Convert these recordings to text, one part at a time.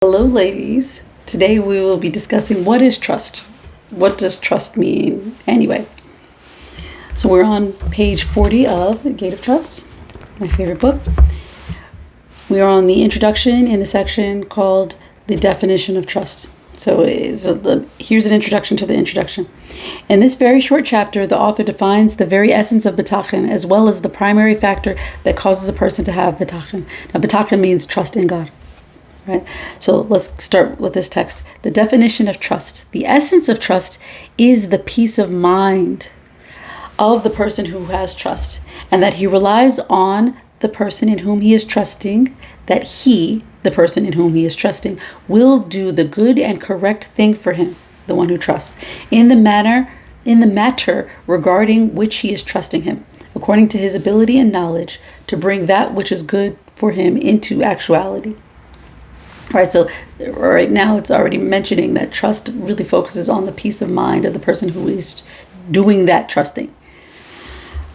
Hello, ladies. Today we will be discussing what is trust. What does trust mean anyway? So we're on page 40 of The Gate of Trust, my favorite book. We are on the introduction in the section called The Definition of Trust. So here's an introduction to the introduction. In this very short chapter, the author defines the very essence of bitachon as well as the primary factor that causes a person to have bitachon. Now, bitachon means trust in God. Right? So let's start with this text. The definition of trust. The essence of trust is the peace of mind of the person who has trust, and that he relies on the person in whom he is trusting, that he, the person in whom he is trusting, will do the good and correct thing for him, the one who trusts, in the matter regarding which he is trusting him, according to his ability and knowledge, to bring that which is good for him into actuality. Right, so right now it's already mentioning that trust really focuses on the peace of mind of the person who is doing that trusting.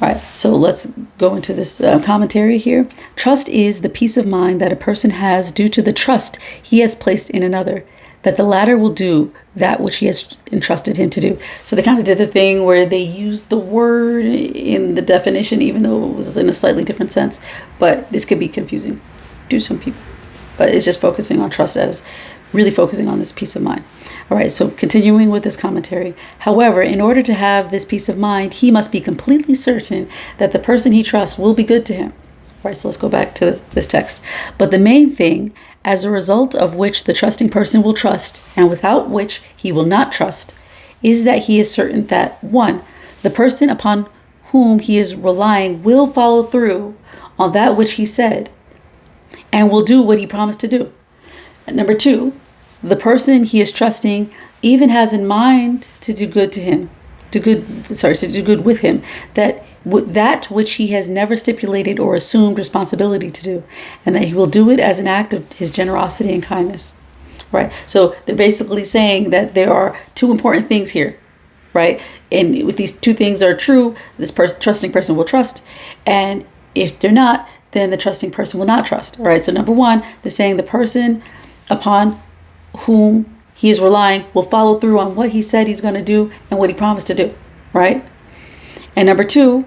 All right, so let's go into this commentary here. Trust is the peace of mind that a person has due to the trust he has placed in another, that the latter will do that which he has entrusted him to do. So they kind of did the thing where they used the word in the definition, even though it was in a slightly different sense. But this could be confusing to some people. But it's just focusing on trust as really focusing on this peace of mind. All right, so continuing with this commentary. However, in order to have this peace of mind, he must be completely certain that the person he trusts will be good to him. All right, so let's go back to this text. But the main thing, as a result of which the trusting person will trust, and without which he will not trust, is that he is certain that, 1, the person upon whom he is relying will follow through on that which he said, and will do what he promised to do. And number 2, the person he is trusting even has in mind to do good to him, to do good with him, that which he has never stipulated or assumed responsibility to do, and that he will do it as an act of his generosity and kindness. Right? So they're basically saying that there are two important things here, right? And if these two things are true, this trusting person will trust, and if they're not, then the trusting person will not trust. All right. So number 1, they're saying the person upon whom he is relying will follow through on what he said he's going to do and what he promised to do. Right. And number 2,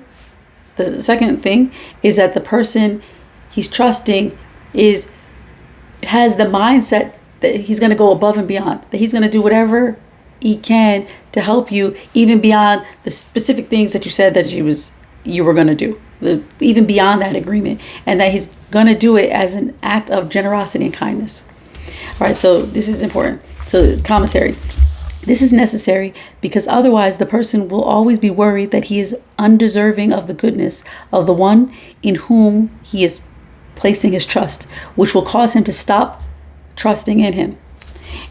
the second thing is that the person he's trusting has the mindset that he's going to go above and beyond, that he's going to do whatever he can to help you, even beyond the specific things that you said that you were going to do. Even beyond that agreement, and that he's going to do it as an act of generosity and kindness. All right, so this is important. So commentary. This is necessary because otherwise the person will always be worried that he is undeserving of the goodness of the one in whom he is placing his trust, which will cause him to stop trusting in him.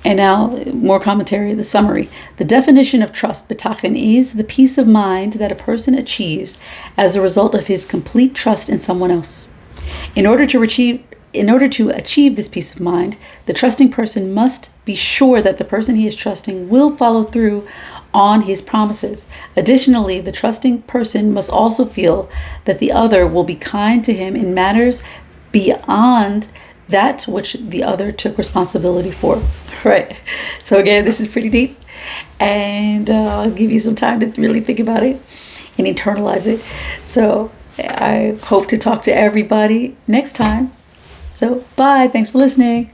And now, more commentary, the summary. The definition of trust, bitachon, is the peace of mind that a person achieves as a result of his complete trust in someone else. In order to achieve this peace of mind, the trusting person must be sure that the person he is trusting will follow through on his promises. Additionally, the trusting person must also feel that the other will be kind to him in matters beyond that which the other took responsibility for. Right. So again, this is pretty deep, and I'll give you some time to really think about it and internalize it. So I hope to talk to everybody next time. So bye. Thanks for listening.